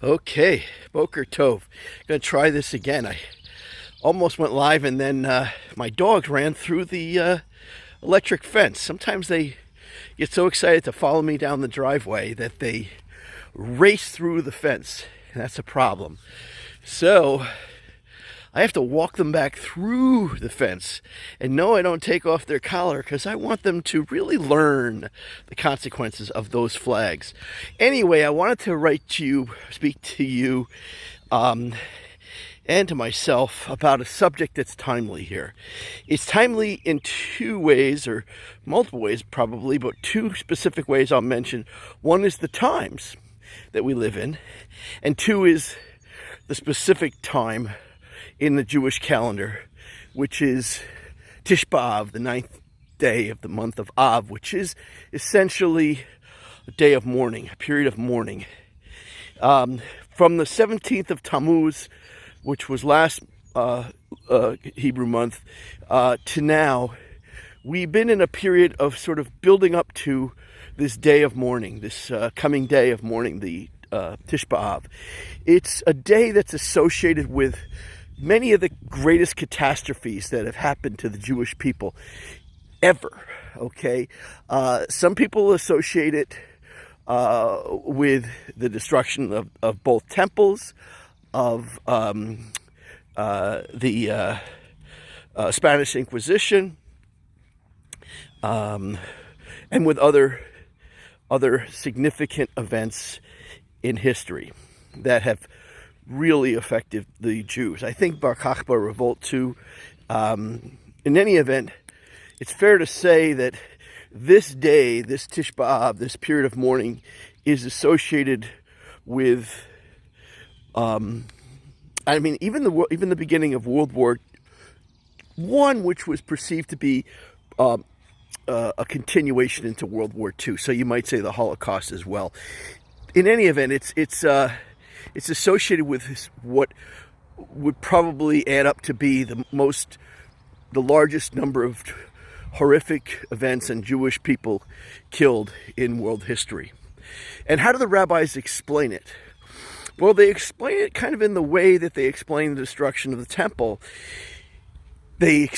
Okay, Boker Tov. Gonna try this again. I almost went live and then my dogs ran through the electric fence. Sometimes they get so excited to follow me down the driveway that they race through the fence. And that's a problem. So I have to walk them back through the fence. And no, I don't take off their collar because I want them to really learn the consequences of those flags. Anyway, I wanted to write to you, speak to you, and to myself about a subject that's timely here. It's timely in two ways, or multiple ways probably, but two specific ways I'll mention. One is the times that we live in, and two is the specific time in the Jewish calendar, which is Tisha B'Av, the 9th day of the month of Av, which is essentially a day of mourning, a period of mourning. From the 17th of Tammuz, which was last Hebrew month, to now, we've been in a period of sort of building up to this day of mourning, this coming day of mourning, the Tisha B'Av. It's a day that's associated with many of the greatest catastrophes that have happened to the Jewish people ever, okay? Some people associate it with the destruction of both temples, of the Spanish Inquisition, and with other significant events in history that have really affected the Jews. I think Bar Kokhba revolt too. In any event, it's fair to say that this day, this Tisha B'Av, this period of mourning, is associated with, even the beginning of World War I, which was perceived to be a continuation into World War II. So you might say the Holocaust as well. In any event, it's associated with what would probably add up to be the largest number of horrific events and Jewish people killed in world history. And how do the rabbis explain it? Well, they explain it kind of in the way that they explain the destruction of the temple. They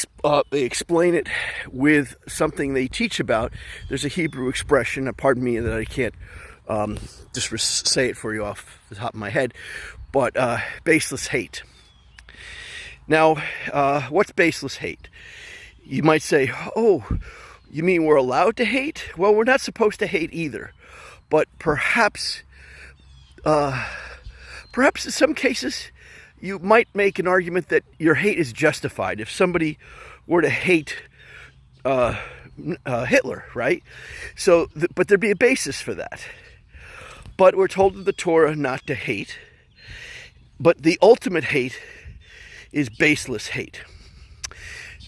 explain it with something they teach about. There's a Hebrew expression, pardon me that I can't just say it for you off the top of my head, but baseless hate. Now, what's baseless hate? You might say, oh, you mean we're allowed to hate? Well, we're not supposed to hate either. But perhaps in some cases, you might make an argument that your hate is justified. If somebody were to hate Hitler, right? So, but there'd be a basis for that. But we're told in the Torah not to hate. But the ultimate hate is baseless hate.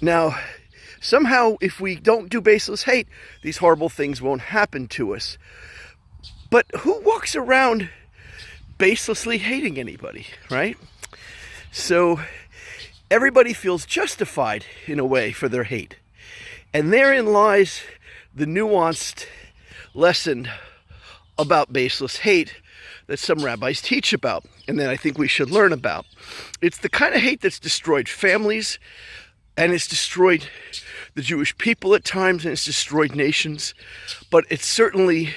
Now, somehow, if we don't do baseless hate, these horrible things won't happen to us. But who walks around baselessly hating anybody, right? So everybody feels justified in a way for their hate. And therein lies the nuanced lesson about baseless hate that some rabbis teach about, and that I think we should learn about. It's the kind of hate that's destroyed families, and it's destroyed the Jewish people at times, and it's destroyed nations, but it's certainly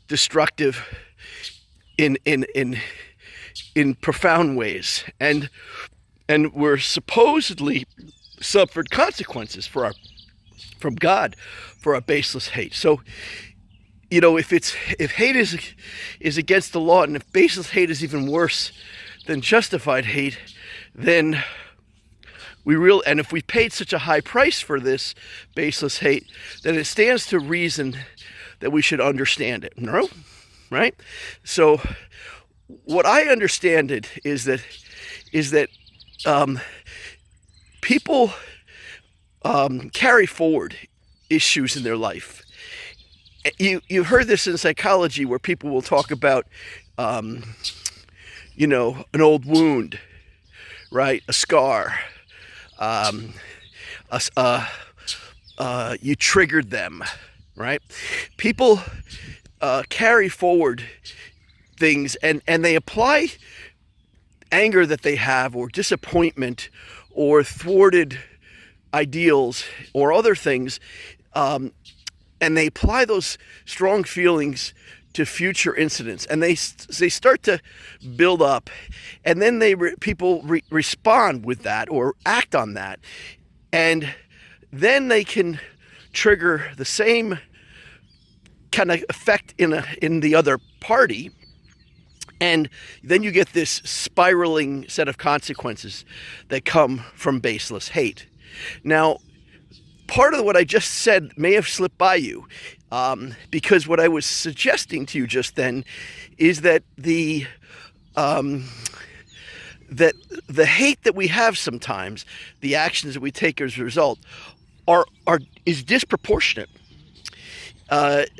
destructive in profound ways, and we're supposedly suffered consequences from God for our baseless hate. So, you know, if hate is against the law, and if baseless hate is even worse than justified hate, then and if we paid such a high price for this baseless hate, then it stands to reason that we should understand it. No? Right? So what I understand it is that people carry forward issues in their life. You've heard this in psychology, where people will talk about, an old wound, right? A scar. You triggered them, right? People carry forward things, and they apply anger that they have, or disappointment, or thwarted ideals, or other things, and they apply those strong feelings to future incidents, and they start to build up, and then people respond with that or act on that, and then they can trigger the same kind of effect in the other party, and then you get this spiraling set of consequences that come from baseless hate. Now, part of what I just said may have slipped by you, because what I was suggesting to you just then is that the hate that we have sometimes, the actions that we take as a result, is disproportionate.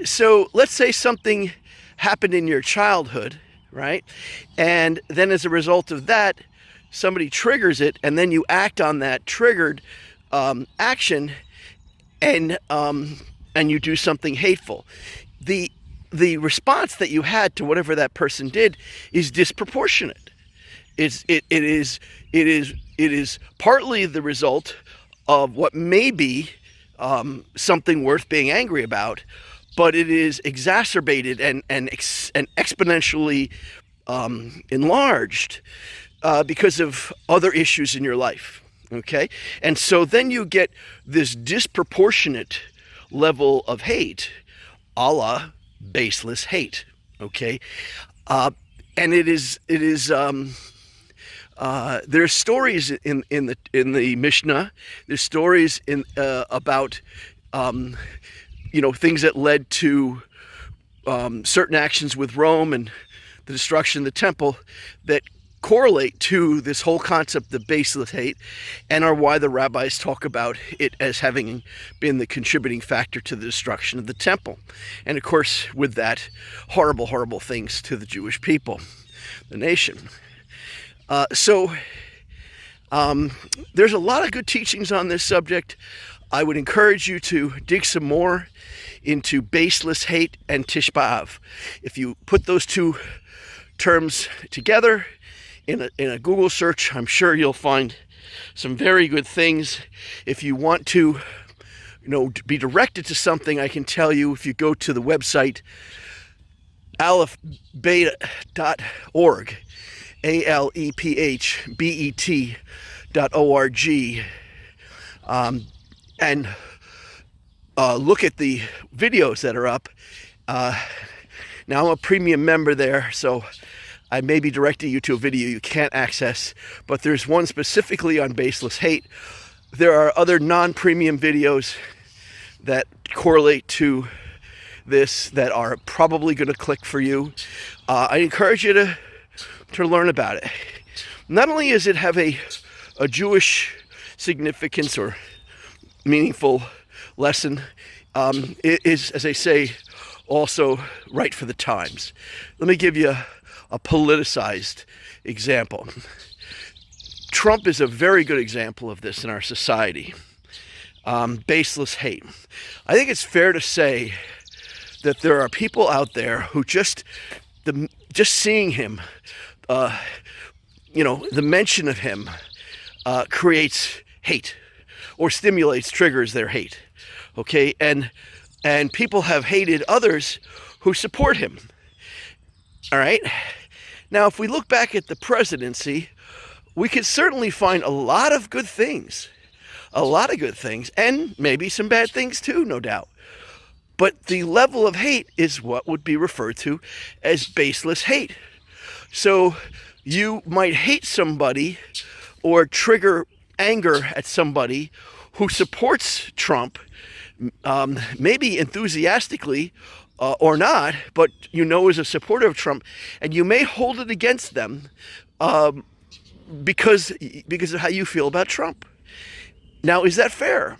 So let's say something happened in your childhood, right? And then as a result of that, somebody triggers it, and then you act on that triggered action, and you do something hateful. The response that you had to whatever that person did is disproportionate. It is partly the result of what may be something worth being angry about, but it is exacerbated and exponentially enlarged because of other issues in your life. Okay? And so then you get this disproportionate level of hate, a la baseless hate. Okay? And there's stories in the Mishnah. There's stories about things that led to certain actions with Rome and the destruction of the temple that correlate to this whole concept of baseless hate, and are why the rabbis talk about it as having been the contributing factor to the destruction of the temple. And of course, with that, horrible, horrible things to the Jewish people, the nation. So there's a lot of good teachings on this subject. I would encourage you to dig some more into baseless hate and Tisha B'Av. If you put those two terms together in a Google search, I'm sure you'll find some very good things. If you want to be directed to something, I can tell you, if you go to the website alephbet.org, alepbet.org, and look at the videos that are up. Now, I'm a premium member there, so I may be directing you to a video you can't access, but there's one specifically on baseless hate. There are other non-premium videos that correlate to this that are probably going to click for you. I encourage you to learn about it. Not only does it have a Jewish significance or meaningful lesson, it is, as I say, also right for the times. Let me give you a politicized example. Trump is a very good example of this in our society. Baseless hate. I think it's fair to say that there are people out there who just seeing him, the mention of him creates hate, or triggers their hate. Okay, and people have hated others who support him. All right. Now, if we look back at the presidency, we can certainly find a lot of good things, and maybe some bad things too, no doubt. But the level of hate is what would be referred to as baseless hate. So you might hate somebody or trigger anger at somebody who supports Trump, maybe enthusiastically or not, but is a supporter of Trump, and you may hold it against them because of how you feel about Trump. Now, is that fair?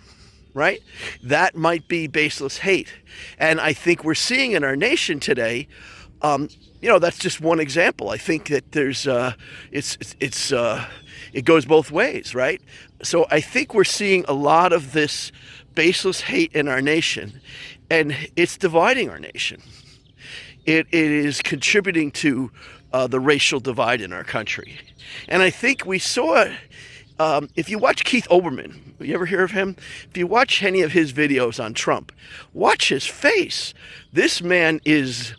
Right? That might be baseless hate. And I think we're seeing in our nation today, that's just one example. I think that there's it goes both ways, right? So I think we're seeing a lot of this baseless hate in our nation, and it's dividing our nation. it is contributing to the racial divide in our country. And I think we saw it. If you watch Keith Olbermann, you ever hear of him? If you watch any of his videos on Trump, watch his face. This man is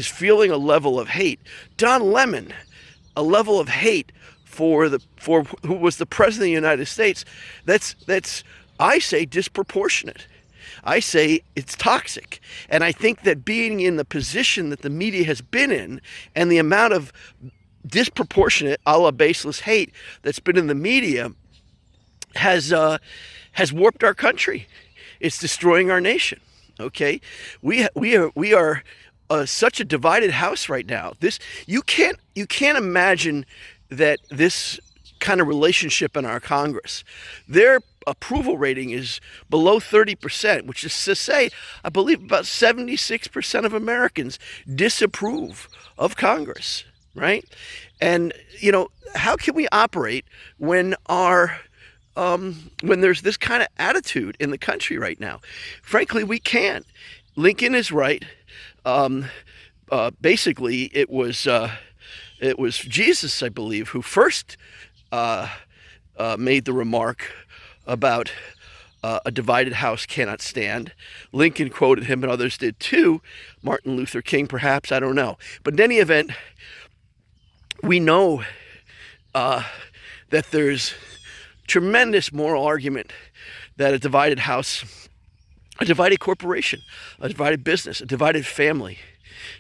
feeling a level of hate. Don Lemon, a level of hate for who was the president of the United States. That's I say disproportionate. I say it's toxic. And I think that being in the position that the media has been in, and the amount of disproportionate, a la baseless hate that's been in the media has warped our country. It's destroying our nation. Okay, we are such a divided house right now. You can't imagine that this kind of relationship in our Congress, their approval rating is below 30%, which is to say, I believe about 76% of Americans disapprove of Congress, right? And, how can we operate when there's this kind of attitude in the country right now? Frankly, we can't. Lincoln is right. Basically, it was Jesus, I believe, who first made the remark about a divided house cannot stand. Lincoln quoted him, and others did too. Martin Luther King, perhaps, I don't know. But in any event, we know that there's tremendous moral argument that a divided house, a divided corporation, a divided business, a divided family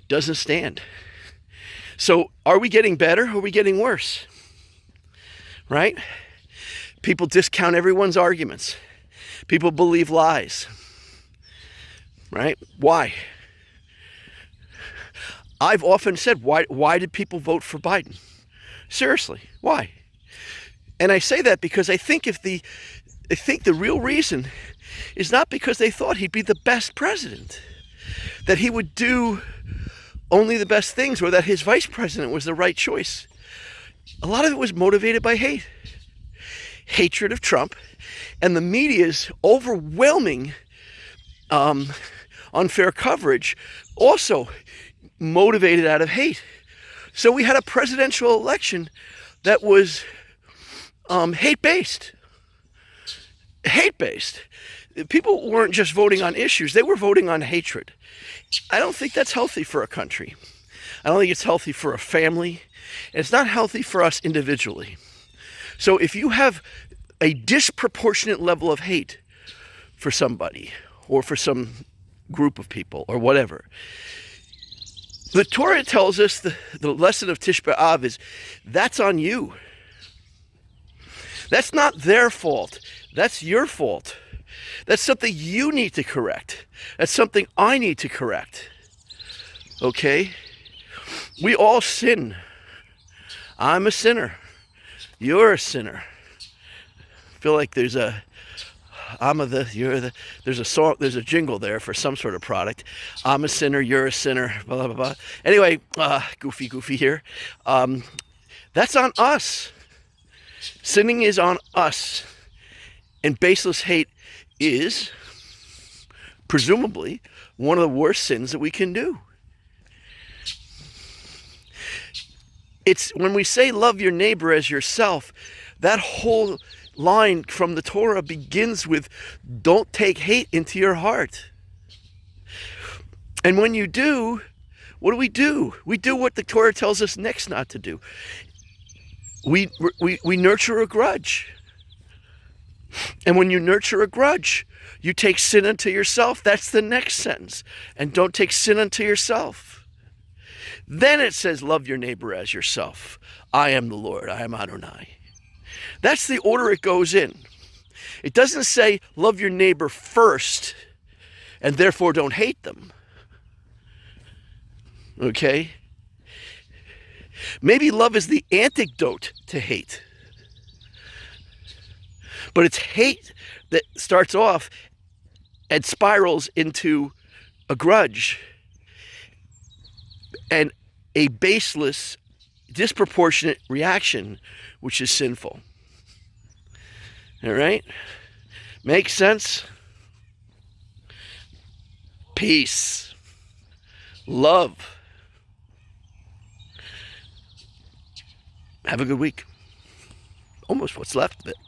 doesn't stand. So are we getting better or are we getting worse? Right? People discount everyone's arguments. People believe lies. Right? Why? I've often said, why did people vote for Biden? Seriously, why? And I say that because I think the real reason is not because they thought he'd be the best president, that he would do only the best things, or that his vice president was the right choice. A lot of it was motivated by hate. Hatred of Trump, and the media's overwhelming unfair coverage also motivated out of hate. So we had a presidential election that was hate-based. Hate-based. People weren't just voting on issues, they were voting on hatred. I don't think that's healthy for a country. I don't think it's healthy for a family. And it's not healthy for us individually. So if you have a disproportionate level of hate for somebody or for some group of people or whatever, the Torah tells us the lesson of Tisha B'Av is that's on you. That's not their fault. That's your fault. That's something you need to correct. That's something I need to correct. Okay? We all sin. I'm a sinner. You're a sinner. I feel like there's a song, there's a jingle there for some sort of product. I'm a sinner, you're a sinner, blah, blah, blah. Anyway, goofy here. That's on us. Sinning is on us. And baseless hate is, presumably, one of the worst sins that we can do. It's when we say love your neighbor as yourself, that whole line from the Torah begins with don't take hate into your heart. And when you do, what do? We do what the Torah tells us next not to do. We nurture a grudge. And when you nurture a grudge, you take sin unto yourself. That's the next sentence. And don't take sin unto yourself. Then it says, love your neighbor as yourself. I am the Lord. I am Adonai. That's the order it goes in. It doesn't say, love your neighbor first, and therefore don't hate them. Okay? Maybe love is the antidote to hate. But it's hate that starts off and spirals into a grudge and a baseless, disproportionate reaction, which is sinful. All right? Makes sense? Peace. love. Have a good week. Almost what's left of it.